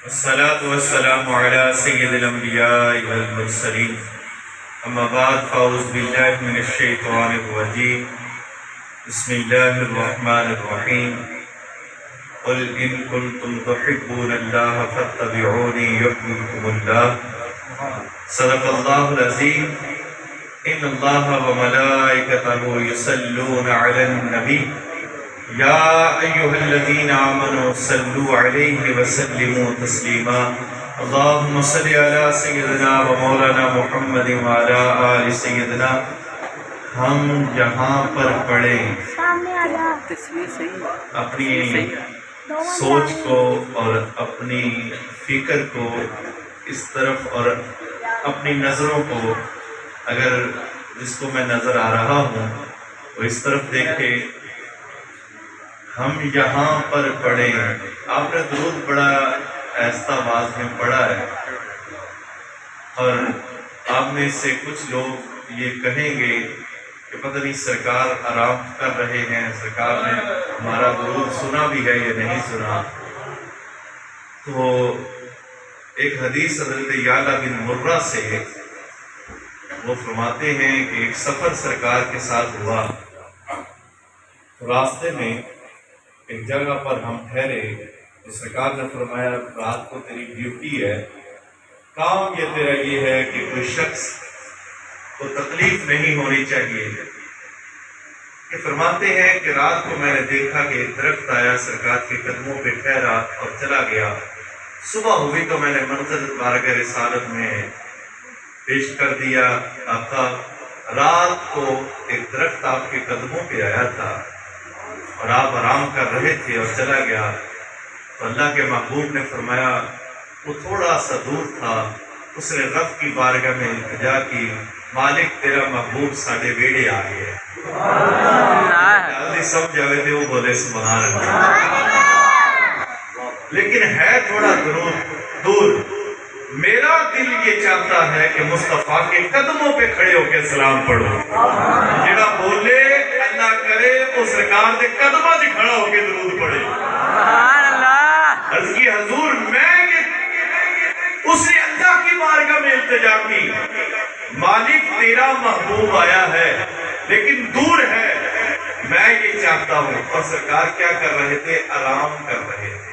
الصلاة والسلام على سيد الأنبياء والمرسلين أما بعد فأعوذ بالله من الشيطان الرجيم بسم الله الرحمن الرحيم قل إن كنتم تحبون الله فاتبعوني يحببكم الله صدق الله العظيم إن الله وملائكته يصلون على النبي يا أيها الذين آمنوا صلوا عليه وسلموا تسليما اللهم صل على سيدنا ومولانا محمد وعلى آل سيدنا. ہم جہاں پر پڑھیں اپنی سوچ کو اور اپنی فکر کو اس طرف اور اپنی نظروں کو اگر جس کو میں نظر آ رہا ہوں وہ اس طرف دیکھے. ہم یہاں پر پڑھیں. آپ نے درود بڑا آہستہ آواز میں پڑھا ہے اور آپ میں سے کچھ لوگ یہ کہیں گے کہ پتہ نہیں سرکار آرام کر رہے ہیں، سرکار نے ہمارا درود سنا بھی ہے یا نہیں سنا. تو ایک حدیث حضرت یعلا بن مرہ سے وہ فرماتے ہیں کہ ایک سفر سرکار کے ساتھ ہوا. راستے میں ایک جگہ پر ہم ٹھہرے. سرکار نے فرمایا رات کو تیری ڈیوٹی ہے، کام یہ تیرا یہ ہے کہ کوئی شخص کو تکلیف نہیں ہونی چاہیے. کہ فرماتے ہیں کہ رات کو میں نے دیکھا کہ ایک درخت آیا، سرکار کے قدموں پہ ٹھہرا اور چلا گیا. صبح ہوئی تو میں نے منظر بارگاہ رسالت میں پیش کر دیا. آقا رات کو ایک درخت آپ کے قدموں پہ آیا تھا اور آپ آرام کر رہے تھے اور چلا گیا. تو اللہ کے محبوب نے فرمایا وہ تھوڑا سا دور تھا. اس نے رب کی بارگاہ میں التجا کی، مالک تیرا محبوب ساڈے ویڑے آ گئے. جلدی سمجھ آئے تھے وہ بولے سبحان اللہ. لیکن ہے تھوڑا دور. میرا دل یہ چاہتا ہے کہ مصطفیٰ کے قدموں پہ کھڑے ہو کے سلام پڑھو. جڑا بولے اللہ کرے وہ سرکار کے قدموں سے کھڑا ہو کے درود پڑھے. عرض کی حضور میں اس نے اللہ کی بارگاہ میں التجا کی، مالک تیرا محبوب آیا ہے لیکن دور ہے، میں یہ چاہتا ہوں. اور سرکار کیا کر رہے تھے؟ آرام کر رہے تھے.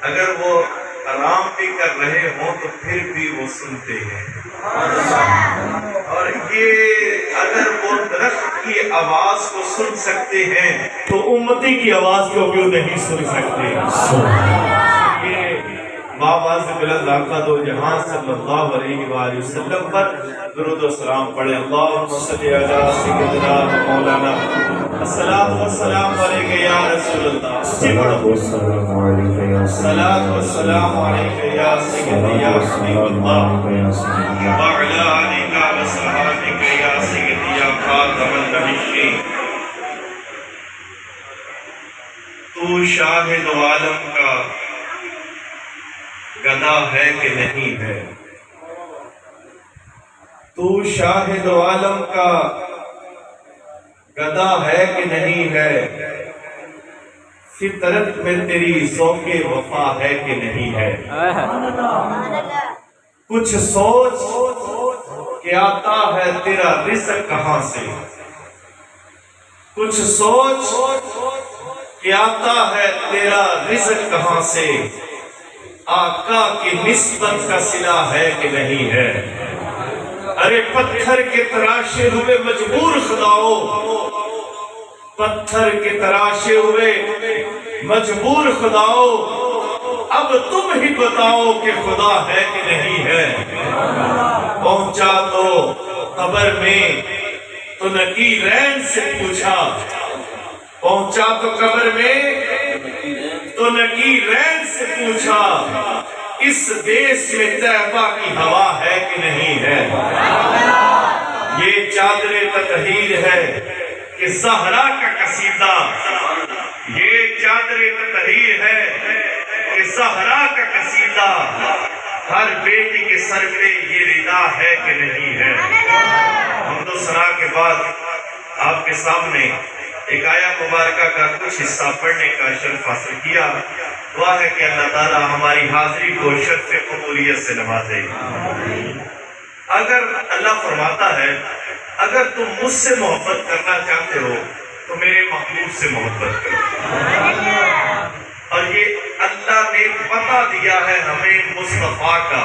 اگر وہ آرام بھی کر رہے ہوں تو پھر بھی وہ سنتے ہیں. اور یہ اگر وہ درخت کی آواز کو سن سکتے ہیں تو امتی کی آواز کو کیوں نہیں سن سکتے؟ یہ بآواز بلند آقا دو جہاں صلی اللہ علیہ وآلہ وسلم پر درود و سلام پڑھیں. اللہم صلی علی سیدنا مولانا الصلاۃ والسلام علیک یا رسول اللہ. الصلاۃ والسلام علیک یا سیدی یا حبیب اللہ وعلی آلک وصحبہ یا سیدی یا خاتم النبیین. تو شاہد عالم کا گدا ہے کہ نہیں ہے؟ تو شاہد عالم کا گدا ہے کہ نہیں ہے؟ فطرت میں تیری ذوق وفا ہے کہ نہیں ہے؟ کچھ سوچ کہ آتا ہے تیرا رزق کہاں سے. کچھ سوچ کہ آتا ہے تیرا رزق کہاں سے. آقا کی نسبت کا صلہ ہے کہ نہیں ہے؟ ارے پتھر کے تراشے ہوئے مجبور خداؤ، پتھر کے تراشے ہوئے مجبور خداؤ، اب تم ہی بتاؤ کہ خدا ہے کہ نہیں ہے. پہنچا تو قبر میں تو نکیرین سے پوچھا، پہنچا تو قبر میں تو نکیرین سے پوچھا، اس دیس میں طیبہ کی ہوا ہے کہ نہیں ہے؟ یہ چادر تطہیر ہے کہ زہرا کا قصیدہ، یہ چادر تطہیر ہے کہ زہرا کا قصیدہ، ہر بیٹی کے سر پہ یہ ردا ہے کہ نہیں ہے؟ حمد و ثنا کے بعد آپ کے سامنے ایک آیہ مبارکہ کا کچھ حصہ پڑھنے کا شرف حاصل کیا. دعا ہے کہ اللہ تعالیٰ ہماری حاضری کو شرف قبولیت سے نوازے۔ اگر اللہ فرماتا ہے اگر تم مجھ سے محبت کرنا چاہتے ہو تو میرے محبوب سے محبت کرو، اور یہ اللہ نے بتا دیا ہے ہمیں مصطفیٰ کا۔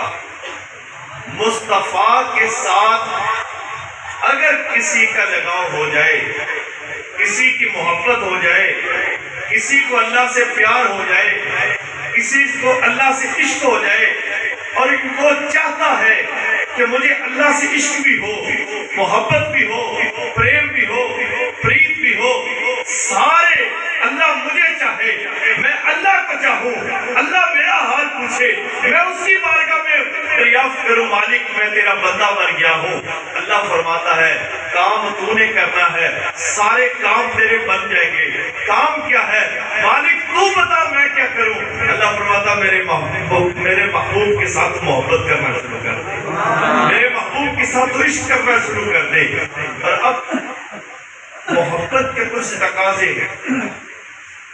مصطفیٰ کے ساتھ اگر کسی کا لگاؤ ہو جائے، کسی کی محبت ہو جائے، کسی کو اللہ سے پیار ہو جائے، کسی کو اللہ سے عشق ہو جائے، اور وہ چاہتا ہے کہ مجھے اللہ سے عشق بھی ہو، محبت بھی ہو، پریم بھی ہو، پریت بھی ہو، سارے اللہ مجھے چاہے، میں اللہ کو چاہوں، اللہ میرا حال پوچھے، میں اس کی بارگاہ میں دریافت کروں مالک میں تیرا بندہ بن گیا ہوں۔ اللہ فرماتا ہے کام تو نے کرنا ہے، سارے کام تیرے بن جائیں گے۔ کام کیا ہے مالک تو بتا میں کیا کروں؟ اللہ فرماتا میرے محبوب کے ساتھ محبت کرنا شروع کر دے، میرے محبوب کے ساتھ عشق کرنا شروع کر دے۔ اور اب محبت کے کچھ تقاضے ہیں،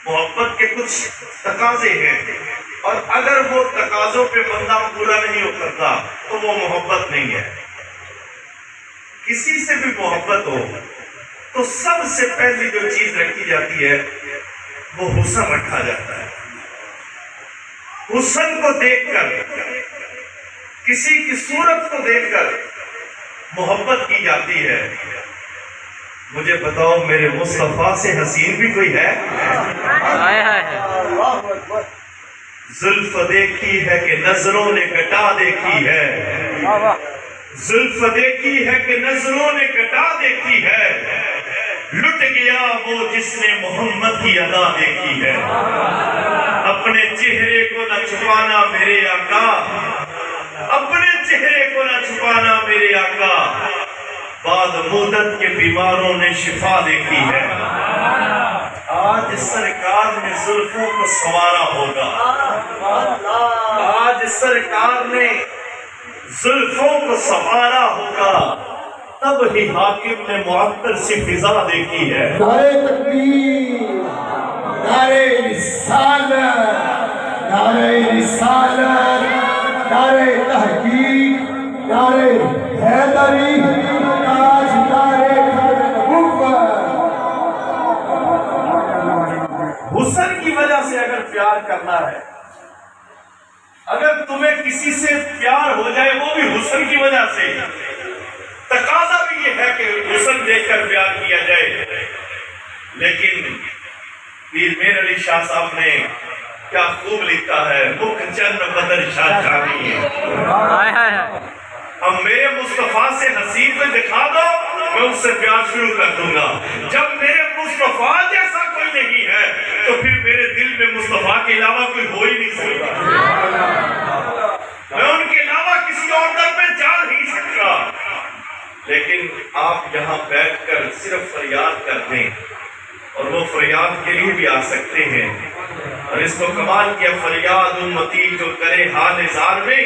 محبت کے کچھ تقاضے ہیں، اور اگر وہ تقاضوں پہ بندہ پورا نہیں اترتا تو وہ محبت نہیں ہے۔ کسی سے بھی محبت ہو تو سب سے پہلی جو چیز رکھی جاتی ہے وہ حسن رکھا جاتا ہے۔ حسن کو دیکھ کر، کسی کی صورت کو دیکھ کر محبت کی جاتی ہے۔ مجھے بتاؤ میرے مصطفیٰ سے حسین بھی کوئی ہے؟ زلف دیکھی ہے کہ نظروں نے گٹا دیکھی ہے، زلف دیکھی ہے کہ نظروں نے گٹا دیکھی ہے، لٹ گیا وہ جس نے محمد کی ادا دیکھی ہے۔ اپنے چہرے کو نہ چھپانا میرے آقا، اپنے چہرے کو نہ چھپانا میرے آقا، بعد مدت کے بیماروں نے شفا دیکھی ہے۔ آج سرکار نے زلفوں کو سنوارا ہوگا، آج سرکار نے زلفوں کو سنوارا ہوگا، تب ہی حاکم نے معطر سی فضا دیکھی ہے۔ نعرہ تکبیر، نعرہ رسالت، نعرہ رسالت، نعرہ تحقیق، نعرہ حیدری، آج نعرہ نبوت۔ حسن کی وجہ سے اگر پیار کرنا ہے، اگر تمہیں کسی سے پیار ہو جائے وہ بھی حسن کی وجہ سے، تقاضا بھی یہ ہے کہ حسن دیکھ کر پیار کیا جائے۔ لیکن پیر میر علی شاہ صاحب نے کیا خوب لکھا ہے، مکھ چند بدر شاہ جانی ہے۔ اب میرے مصطفیٰ سے حسین میں دکھا دو، میں اس سے پیار شروع کر دوں گا۔ جب میرے مصطفیٰ جیسا کوئی نہیں ہے تو پھر میرے دل میں مصطفیٰ کے علاوہ کوئی ہو ہی نہیں سکتا، میں ان کے علاوہ کسی اور در میں جا نہیں سکتا۔ لیکن آپ یہاں بیٹھ کر صرف فریاد کر دیں، اور وہ فریاد کے لیے بھی آ سکتے ہیں، اور اس کو کمال کیا، فریاد امتی جو کرے حال اظہار میں،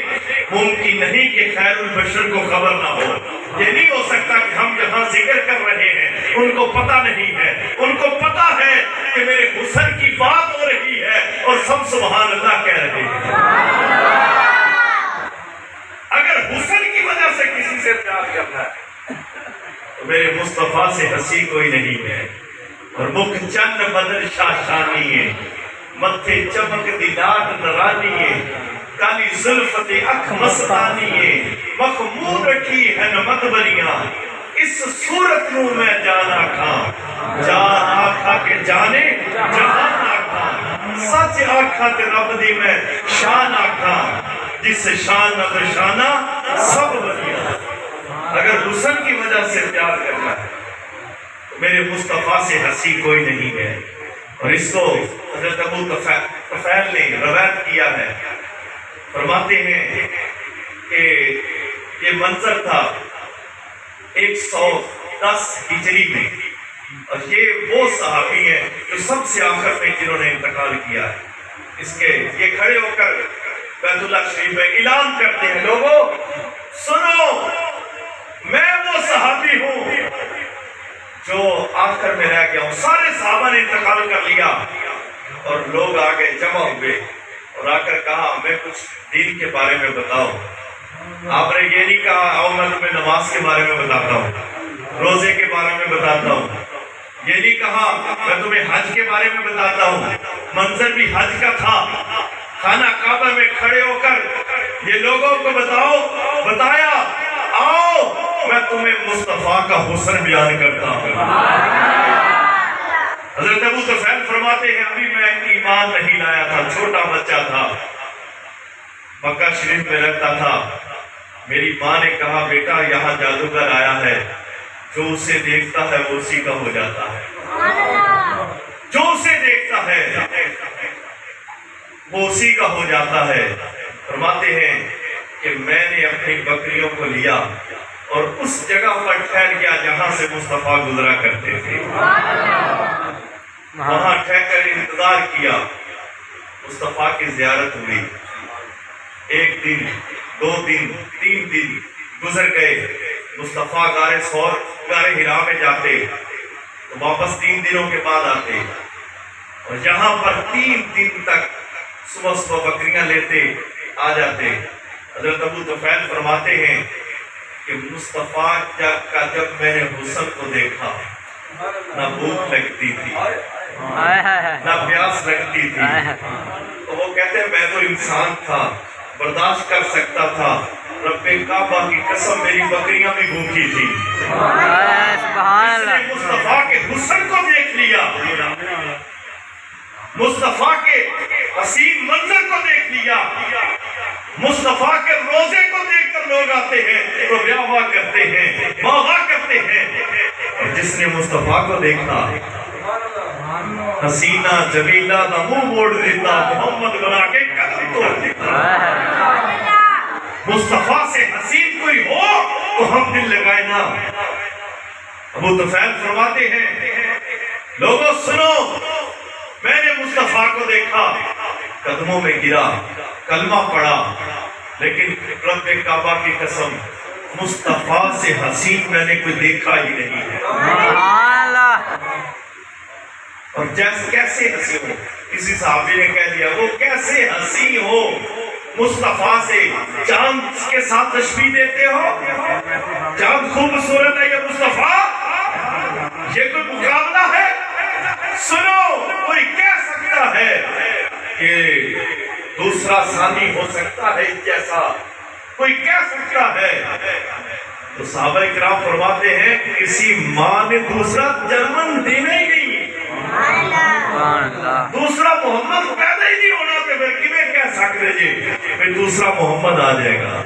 ممکن نہیں کہ خیر البشر کو خبر نہ ہو۔ یہ نہیں ہو سکتا کہ ہم یہاں ذکر کر رہے ہیں، ان کو پتہ نہیں ہے، ان کو پتہ ہے کہ میرے حسن کی بات ہو رہی ہے اور سب سبحان اللہ کہہ رہے ہیں۔ اگر حسن کی وجہ سے کسی سے پیار کرنا ہے تو میرے مصطفیٰ سے ہنسی کوئی نہیں ہے، اور مکھ چند بدر شاہ شانی ہے، متھے چمک دی لاٹ نرانی ہے، کالی زلفت اکھ مستانی ہے، مخمور رکھی ہے نمت بریاں، اس صورت نو میں جان آکھاں، جان آکھا کے جانے جہان آکھاں، سچ آکھا تے رب دی میں شان آکھاں، جس شان نہ درشانہ سب بریاں۔ اگر حسن کی وجہ سے پیار کرنا ہے میرے مصطفیٰ سے ہنسی کوئی نہیں ہے، اور اس کو حضرت ابو طفیل نے روایت کیا ہے، فرماتے ہیں کہ یہ منظر تھا 110 ہجری میں، اور یہ وہ صحابی ہیں جو سب سے آخر میں جنہوں نے انتقال کیا ہے۔ اس کے یہ کھڑے ہو کر بیت اللہ شریف میں اعلان کرتے ہیں، لوگوں سنو، میں وہ صحابی ہوں جو آخر میں رہ گیا ہوں۔ سارے صحابہ نے انتقال کر لیا اور لوگ آگے جمع ہوئے، اور آ کر کہا ہمیں کچھ دین کے بارے میں بتاؤ. آپ نے یہ نہیں کہا آؤ میں تمہیں نماز کے بارے میں بتاتا ہوں, روزے کے بارے میں بتاتا ہوں. یہ نہیں کہا میں تمہیں حج کے بارے میں بتاتا ہوں. منظر بھی حج کا تھا. خانہ کعبہ میں کھڑے ہو کر یہ لوگوں کو بتایا آؤ میں تمہیں مصطفیٰ کا حسن بیان کرتا ہوں. حضرت ابو طفیل فرماتے ہیں ابھی میں ایمان نہیں لایا تھا, چھوٹا بچہ تھا, مکہ شریف میں رہتا تھا. میری ماں نے کہا بیٹا یہاں جادوگر آیا ہے, جو اسے دیکھتا ہے وہ اسی کا ہو جاتا ہے. جو اسے دیکھتا ہے وہ اسی کا ہو جاتا ہے. فرماتے ہیں کہ میں نے اپنی بکریوں کو لیا اور اس جگہ پر ٹھہر گیا جہاں سے مصطفیٰ گزرا کرتے تھے. وہاں ٹھہر کر انتظار کیا. مصطفیٰ کی زیارت ہوئی. 1 دن 2 دن 3 دن گزر گئے. مصطفیٰ غار ہرا میں جاتے تو واپس 3 دنوں کے بعد آتے, اور یہاں پر 3 دن تک صبح بکریاں لیتے آ جاتے. حضرت ابو طفیل فرماتے ہیں کہ مصطفیٰ کا جب میں نے حسن کو دیکھا نہ بھوک لگتی تھی نہ پیاس لگتی تھی. تو وہ کہتے ہیں میں تو انسان تھا, برداشت کر سکتا تھا. رب کعبہ کی قسم میری بکریاں بھی بھوکی تھی. اس نے مصطفیٰ کے حسن کو دیکھ لیا, مصطفیٰ کے حسین منظر کو دیکھ لیا, مصطفیٰ کے روزے کو دیکھ کر لوگ آتے ہیں تو بیاہ کرتے ہیں, واہ کرتے ہیں. اور جس نے مصطفیٰ کو دیکھا حسینہ جمیلہ نہ منہ موڑ دیتا, محمد بنا کے قدم توڑ دیتا. مصطفیٰ سے حسین کوئی ہو تو ہم دل لگائے نا. ابو طفیل فرماتے ہیں لوگوں سنو, میں نے مصطفیٰ کو دیکھا, قدموں میں گرا, کلمہ پڑھا, لیکن رب کعبہ کی قسم مصطفیٰ سے حسین میں نے کوئی دیکھا ہی نہیں ہے. اور کیسے حسین ہو, کسی صحابی نے کہہ دیا وہ کیسے حسین ہو, مصطفیٰ سے چاند کے ساتھ تشبیہ دیتے ہو. چاند خوبصورت ہے, یہ مصطفیٰ یہ کوئی مقابلہ ہے؟ سنو, کوئی کہہ سکتا ہے کہ دوسرا ثانی ہو سکتا ہے جیسا, کوئی کہہ سکتا ہے؟ تو صحابہ کرام فرماتے ہیں کسی ماں نے دوسرا جرمن دینا ہی نہیں, دوسرا محمد پیدا ہی نہیں ہونا, تو پھر کیویں کہہ سکتے جی پھر دوسرا محمد آ جائے گا.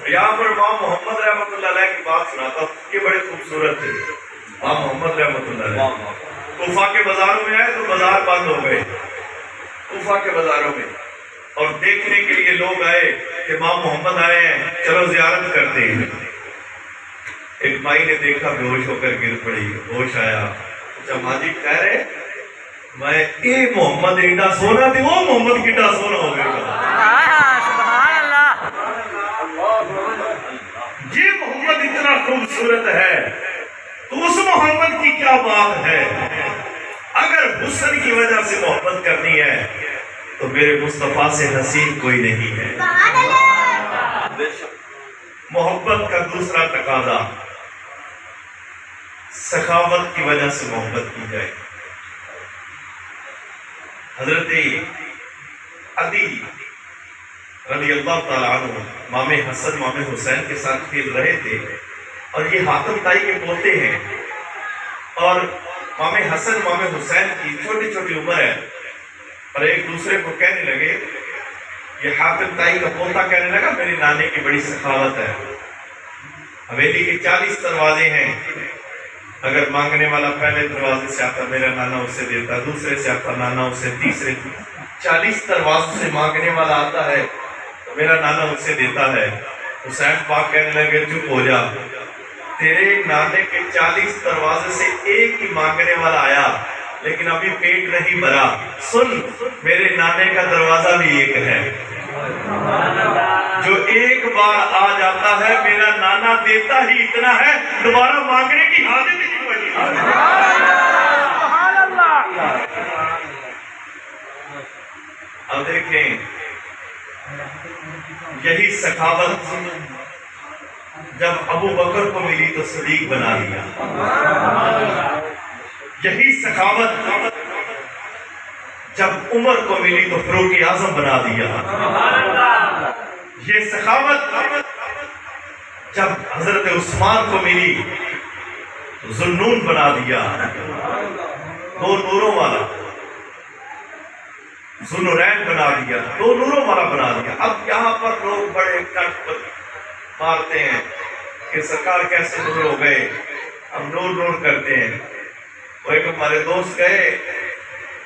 یہاں پر امام محمد رحمۃ اللہ علیہ کی بات سناتا ہوں, یہ بڑے خوبصورت تھے. امام محمد رحمۃ اللہ علیہ کوفہ کے بازاروں میں آئے تو بازار بند ہو گئے کوفہ کے بازاروں میں, اور دیکھنے کے لیے لوگ آئے کہ امام محمد آئے ہیں, چلو زیارت کرتے ہیں. ایک مائی نے دیکھا بے ہوش ہو کر گر پڑی, ہوش آیا, جب ماجی کہہ رہے میں اے محمد ایڈا سونا تھی, وہ محمد کیڈا سونا ہو گیا. یہ محمد اتنا خوبصورت ہے تو اس محمد کی کیا بات ہے. اگر حسن کی وجہ سے محبت کرنی ہے تو میرے مصطفیٰ سے حسین کوئی نہیں ہے. محبت کا دوسرا تقاضا سخاوت کی وجہ سے محبت کی جائے. حضرت علی رضی اللہ تعالیٰ عنہ امام حسن امام حسین کے ساتھ کھیل رہے تھے, اور یہ حاتم تائی کے پوتے ہیں, اور امام حسن امام حسین کی چھوٹی چھوٹی عمر ہے, اور ایک دوسرے کو کہنے لگے, یہ حاتم تائی کا پوتا کہنے لگا میری نانے کی بڑی سخاوت ہے, حویلی کے 40 دروازے ہیں, اگر مانگنے والا پہلے دروازے سے آتا میرا نانا اسے دیتا, دوسرے سے آتا نانا اسے, تیسرے 40 دروازے سے مانگنے والا آتا ہے تو میرا نانا اسے دیتا ہے. حسین پاک کہنے لگے چپ ہو جا, تیرے نانے کے 40 دروازے سے ایک ہی مانگنے والا آیا لیکن ابھی پیٹ نہیں بھرا. سن, میرے نانے کا دروازہ بھی ایک ہے, جو ایک بار آ جاتا ہے میرا نانا دیتا ہی اتنا ہے, دوبارہ مانگنے کی حاجت ہی نہیں پڑتی. اب دیکھیں یہی سخاوت جب ابو بکر کو ملی تو صدیق بنا دیا، یہی سخاوت جب عمر کو ملی تو فاروق اعظم بنا دیا، یہ سخاوت جب حضرت عثمان کو ملی تو ذوالنون بنا دیا، دو نوروں والا ذوالنورین بنا دیا، دو نوروں والا بنا دیا۔ اب یہاں پر لوگ بڑے کٹ مارتے ہیں کہ سرکار کیسے نور ہو گئے، ہم نور نور کرتے ہیں۔ وہ ایک ہمارے دوست گئے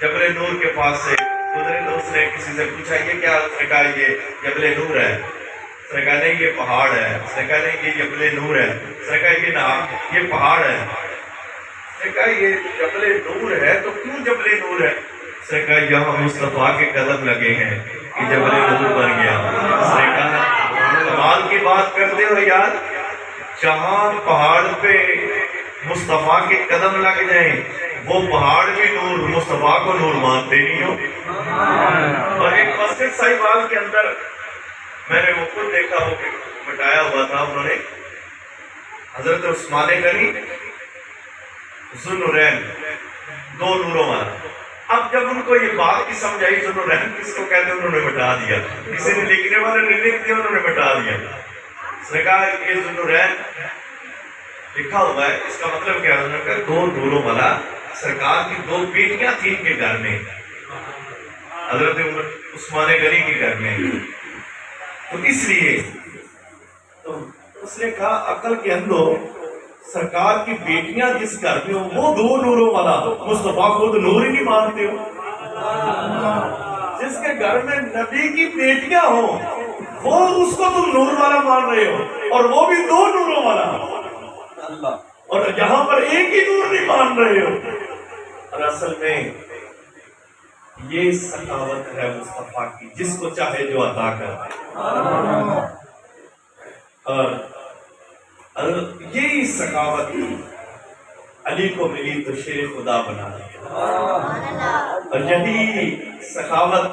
جبل نور کے پاس سے، دوسرے دوست نے کسی سے پوچھا یہ کیا؟ اس نے کہا یہ جبل نور ہے۔ اس نے کہا نہیں یہ پہاڑ ہے۔ اس نے کہا نہیں یہ جبل نور ہے۔ اس نے کہا یہ پہاڑ ہے۔ اس نے کہا یہ جبل نور ہے تو کیوں جبل نور ہے؟ اس نے کہا یہاں مصطفیٰ کے قدم لگے ہیں کہ جبل نور بن گیا۔ اس نے کہا کمال کی بات کرتے ہو یار، جہاں پہاڑ پہ مصطفیٰ کے قدم لگ جائیں وہ پہاڑ بھی نور، مصطفیٰ کو نور مانتے نہیں ہو۔ اور ایک مسجد صاحبال کے اندر میں نے وہ خود دیکھا، وہ مٹایا ہوا تھا انہوں نے، حضرت عثمان غنی ذوالنورین دو نوروں والا۔ اب جب ان کو یہ بات کی سمجھ آئی ذوالنورین کس کو کہتے ہیں، انہوں نے مٹا دیا، کسی نے لکھنے والے نے لکھ دیا، انہوں نے مٹا دیا۔ اس نے کہا یہ ذوالنورین لکھا ہوا ہے، اس کا مطلب کیا ہے؟ انہوں نے کہا دو نوروں والا، سرکار کی دو بیٹیاں تھیں ان کے گھر میں، حضرت عثمان غنی کے گھر میں، تو اس لیے تو اس نے کہا عقل کے اندھو، سرکار کی بیٹیاں جس گھر میں ہو وہ دو نوروں والا، مصطفیٰ خود نور ہی نہیں مانتے ہو۔ جس کے گھر میں نبی کی بیٹیاں ہوں وہ اس کو تم نور والا مان رہے ہو، اور وہ بھی دو نوروں والا، اور یہاں پر ایک ہی نور نہیں مان رہے ہو۔ اور اصل میں یہ سخاوت ہے مصطفیٰ کی، جس کو چاہے جو عطا کر۔ اور یہی سخاوت علی کو ملی تو شیر خدا بنا دیا، اور یہی سخاوت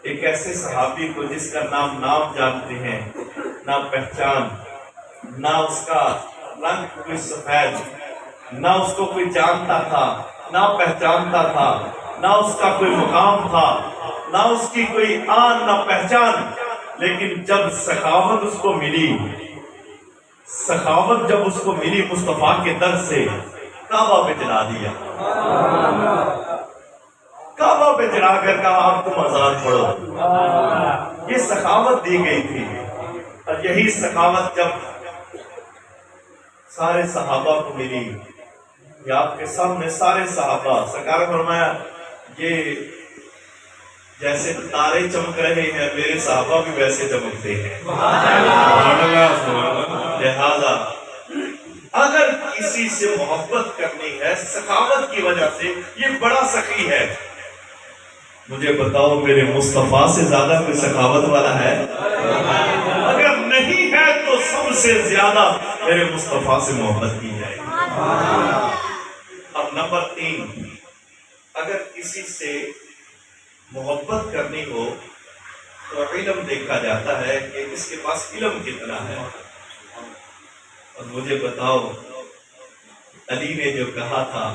ایک ایسے صحابی کو جس کا نام جانتے ہیں، نہ پہچان، نہ اس کا رنگ کوئی سفید، نہ اس کو کوئی جانتا تھا نہ پہچانتا تھا، نہ اس کا کوئی مقام تھا، نہ اس کی کوئی آن نہ پہچان، لیکن جب سخاوت اس کو ملی، سخاوت جب اس کو ملی مصطفیٰ کے در سے، کعبہ پہ چلا دیا، کعبہ پہ چلا کر کہا اب تم اذان پڑھو۔ یہ سخاوت دی گئی تھی، اور یہی سخاوت جب سارے صحابہ کو ملی، یہ آپ کے سامنے سارے صحابہ، سرکار نے فرمایا یہ جیسے تارے چمک رہے ہیں میرے صحابہ بھی ویسے چمکتے ہیں، لہذا اگر کسی سے محبت کرنی ہے سخاوت کی وجہ سے، یہ بڑا سخی ہے، مجھے بتاؤ میرے مصطفیٰ سے زیادہ کوئی سخاوت والا ہے؟ اگر نہیں ہے تو سب سے زیادہ میرے مصطفیٰ سے محبت کی جائے۔ اب نمبر 3، اگر کسی سے محبت کرنی ہو تو علم دیکھا جاتا ہے کہ اس کے پاس علم کتنا ہے۔ اور مجھے بتاؤ علی نے جو کہا تھا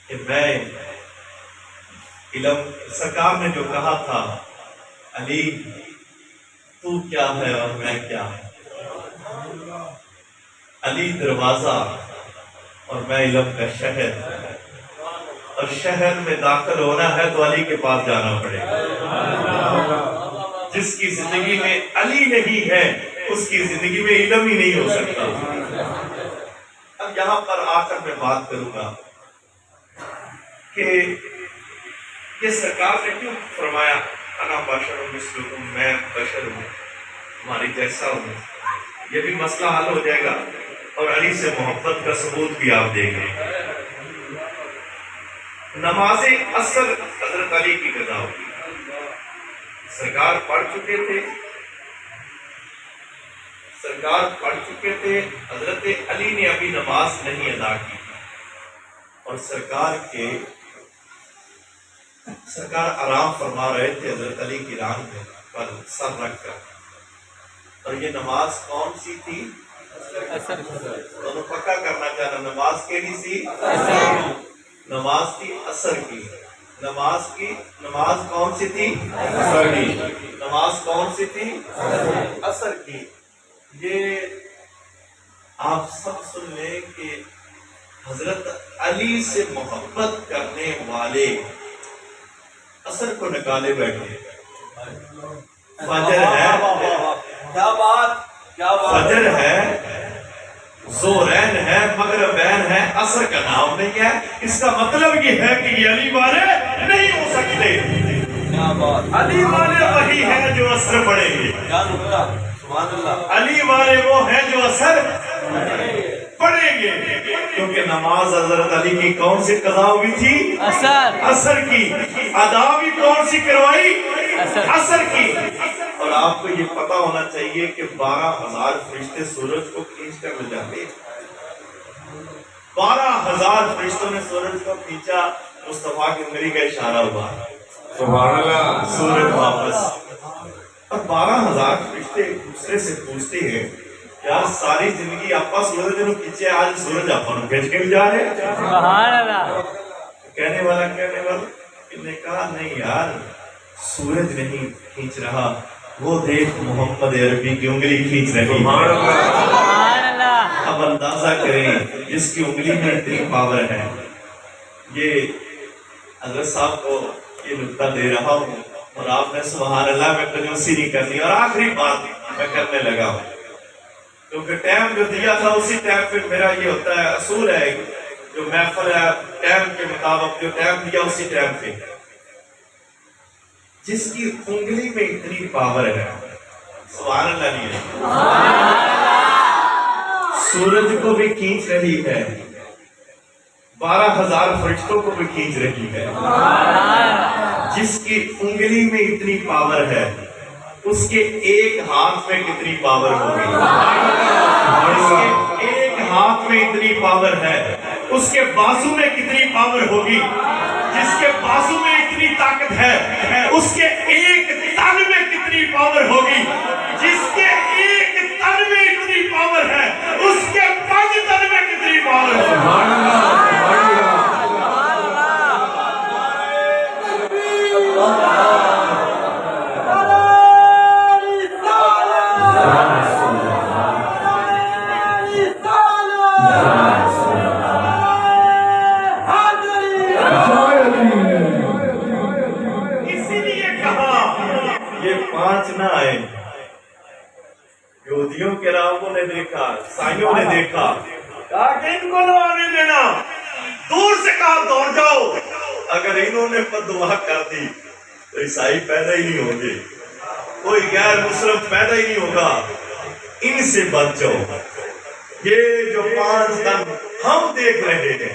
کہ میں علم، سرکار نے جو کہا تھا علی تو کیا ہے اور میں کیا ہوں، علی دروازہ اور میں علم کا شہر، اور شہر میں داخل ہونا ہے تو علی کے پاس جانا پڑے گا۔ جس کی زندگی میں علی نہیں ہے اس کی زندگی میں علم ہی نہیں ہو سکتا۔ اب یہاں پر آ کر میں بات کروں گا کہ یہ سرکار نے کیوں فرمایا انا بشر مثلکم، میں بشر ہوں تمہاری جیسا ہوں، یہ بھی مسئلہ حل ہو جائے گا، اور علی سے محبت کا ثبوت بھی آپ دیں گے۔ نماز عصر حضرت علی کی قضا ہوئی، سرکار پڑھ چکے تھے، حضرت علی نے ابھی نماز نہیں ادا کی، اور سرکار کے سرکار آرام فرما رہے تھے حضرت علی کی ران پر سر رکھ کر، اور یہ نماز کون سی تھی؟ دونوں پکا کرنا چاہنا، نماز کیڑی سی؟ نماز تھی عصر کی۔ نماز کون سی تھی؟ عصر کی۔ نماز کون سی تھی؟ عصر کی۔ یہ آپ سب سن لیں کہ حضرت علی سے محبت کرنے والے عصر کو نکالے بیٹھے، فجر ہے، کیا بات فجر ہے، زورین ہے، مغربین ہے، عصر کا نام نہیں ہے۔ اس کا مطلب یہ ہے کہ یہ علی والے نہیں ہو سکتے۔ کیا بات، علی والے وہی ہیں جو عصر پڑھیں گے، کیا نکتا، سبحان اللہ۔ علی والے وہ ہیں جو عصر پڑھیں گے، کیونکہ نماز حضرت علی کی کون سی قضا ہوئی تھی؟ عصر کی۔ ادا بھی کون سی کروائی؟ عصر کی۔ اور آپ کو یہ پتا ہونا چاہیے کہ 12,000 فرشتے سورج کو کھینچ کر لے جاتے ہیں۔ 12,000 فرشتوں نے سورج کو کھینچا، مصطفیٰ کی انگلی کا اشارہ ہوا، سبحان اللہ۔ سورج واپس۔ اور 12,000 فرشتے ایک دوسرے سے پوچھتے ہیں، یار ساری زندگی آپا سورج نے کھینچے، آج سورج آپا نے کھینچ کے جا رہے ہیں۔ کہنے والا نے کہا نہیں یار، سورج نہیں کھینچ رہا، وہ دیکھ محمد عربی کی انگلی کھینچ رہی ہے۔ اب اندازہ کریں جس کی انگلی میں اتنی پاور ہے۔ یہ حضرت صاحب کو یہ نکتہ دے رہا ہوں، اور آپ نے سبحان اللہ میں کنجوسی نہیں کرنی۔ اور آخری بات میں کرنے لگا ہوں، کیونکہ ٹائم جو دیا تھا اسی ٹائم پہ میرا یہ ہوتا ہے، اصول ہے جو محفل ہے، ٹائم کے مطابق جو ٹائم دیا اسی ٹائم پہ۔ جس کی انگلی میں اتنی پاور ہے، سبحان اللہ نہیں ہے، سورج کو بھی کھینچ رہی ہے، 12,000 فرشتوں کو بھی کھینچ رہی ہے۔ جس کی انگلی میں اتنی پاور ہے، اس کے ایک ہاتھ میں کتنی پاور ہوگی؟ اس کے ایک ہاتھ میں اتنی پاور ہے، اس کے بازو میں کتنی پاور ہوگی؟ جس کے بازو میں اتنی طاقت ہے، اس کے ایک تن میں کتنی پاور ہوگی؟ جس کے ایک تن میں اتنی پاور ہے، اس کے 5 تن میں کتنی پاور ہوگی؟ سبحان اللہ، سبحان اللہ۔ اسی لیے کہا یہ 5 نہ آئے۔ یہودیوں کے راہبوں نے دیکھا، عیسائیوں نے دیکھا، کہا کہ ان کو نہ آنے دینا، دور سے کہا دوڑ جاؤ۔ اگر انہوں نے بددعا کر دی تو عیسائی پیدا ہی نہیں ہوں گے، کوئی غیر مسلم پیدا ہی نہیں ہوگا، ان سے بچ جاؤ۔ یہ جو 5 دن ہم دیکھ رہے ہیں،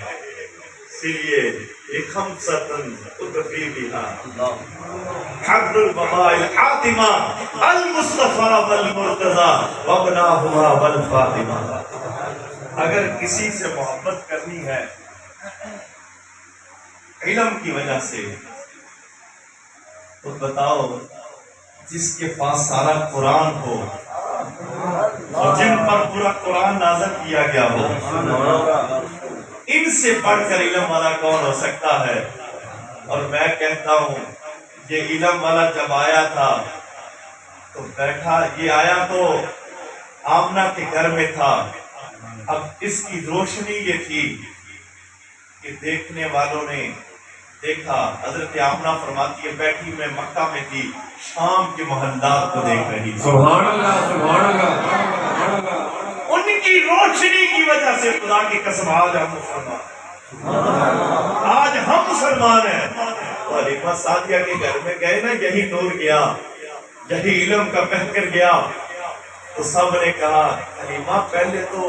اسی لیے ایک خمسطن اتفی بہا حبل البقاء الحاتمہ المصطفیٰ والمرتضیٰ وابناہما والفاطمہ۔ اگر کسی سے محبت کرنی ہے علم کی وجہ سے، تو بتاؤ جس کے پاس سارا قرآن ہو اور جن پر پورا قرآن نازل کیا گیا ہو، ان سے پڑھ کر علم والا کون ہو سکتا ہے؟ اور میں کہتا ہوں یہ علم والا جب آیا تھا تو بیٹھا، یہ آیا تو آمنہ کے گھر میں تھا، اب اس کی روشنی یہ تھی کہ دیکھنے والوں نے دیکھا۔ حضرت آمنہ فرماتی ہے بیٹھی میں مکہ میں تھی، شام کے محلات کو دیکھ رہی تھی۔ سبحان اللہ، سبحان اللہ، سبحان اللہ۔ ان کی روشنی کی وجہ سے خدا کی قسم آج ہم مسلمان، آج ہم مسلمان ہیں۔ اور حلیمہ سعدیہ کے گھر میں گئے نا، یہی نور گیا، یہی علم کا بہکر گیا، تو سب نے کہا حلیمہ پہلے تو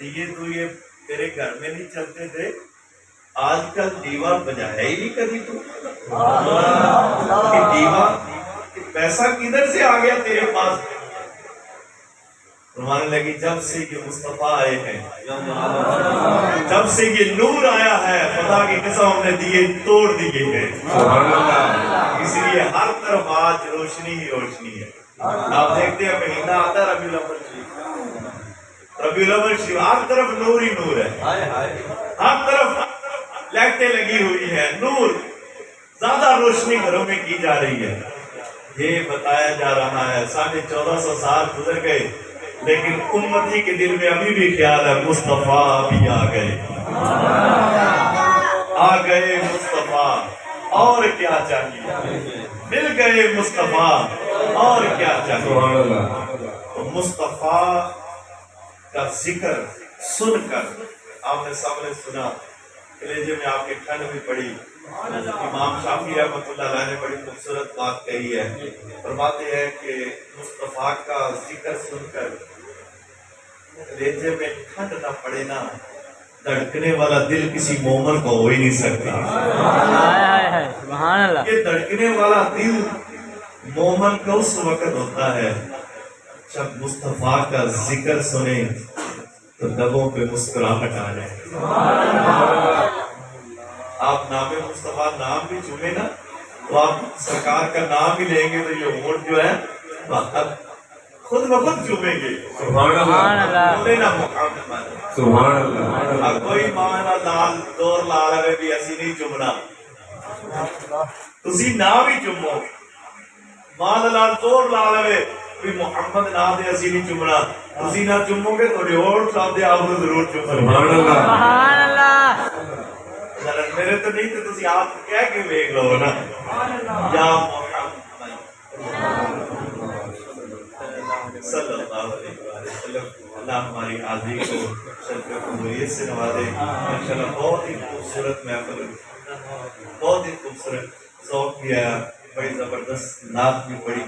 یہ تیرے گھر میں نہیں چلتے تھے، آج کل دیوا بجایا ہی نہیں کبھی تو، دیوا پیسہ کدھر سے آ گیا تیرے پاس؟ فرمانے لگی جب سے یہ مصطفیٰ آئے ہیں، جب سے یہ نور آیا ہے، خدا کی قسم ہم نے دیے توڑ دیے ہیں۔ سبحان اللہ اس لیے ہر طرف آج روشنی ہی روشنی ہے۔ آپ دیکھتے ہیں مہینہ آتا ہے ربیع الاول شریف، ربیع الاول شریف ہر طرف نور ہی نور ہے، ہائے ہائے ہر طرف لائٹیں لگی ہوئی ہیں، نور زیادہ روشنی گھروں میں کی جا رہی ہے۔ یہ بتایا جا رہا ہے 1450 سال گزر گئے لیکن امتی کے دل میں ابھی بھی خیال ہے مصطفیٰ ابھی آ گئے، آ گئے مصطفیٰ، اور کیا چاہیے، مل گئے مصطفیٰ، اور کیا چاہیے۔ سبحان اللہ تو مصطفیٰ کا ذکر سن کر آپ نے سب نے سنا، کلیجے میں آپ کے ٹھنڈ بھی پڑی۔ امام شافعی رحمۃ اللہ علیہ نے بڑی خوبصورت بات کہی ہے، فرماتے ہیں کہ مصطفیٰ کا ذکر سن کر کلیجے میں ٹھنڈ نہ پڑے نا، دھڑکنے والا دل کسی مومن کو ہو ہی نہیں سکتا۔ سبحان اللہ۔ یہ دھڑکنے والا دل مومن کا اس وقت ہوتا ہے جب مصطفیٰ کا ذکر سنے تو لبوں پہ مسکراہٹ آ جائے۔ آپ نام مصطفیٰ نام بھی چنے نا تو آپ سرکار کا نام بھی لیں گے تو یہ ہونٹ جو ہے خود بخود چومیں گے۔ سبحان اللہ بولے نا محمد، سبحان اللہ اب کوئی مانا لال دور لال ہے بھی ایسی نہیں چمنا، تسی نہ بھی چمو، مانا لال دور لال ہے بھی محمد نہ دے اسی نہیں چمنا، تسی نہ چمو گے تو ہونٹ صاحب دے آپ ضرور چمو۔ سبحان اللہ سبحان اللہ۔ میرے تو نہیں تو تسی آپ کہہ کے دیکھ لو نا، یا محمد صلی اللہ علیہ وسلم۔ اللہ ہماری حاضری کو شرف قبولیت سے نوازے۔ ماشاءاللہ بہت ہی خوبصورت محفل، بہت ہی خوبصورت ذوق بھی آیا، بڑی زبردست نعت بھی پڑھی۔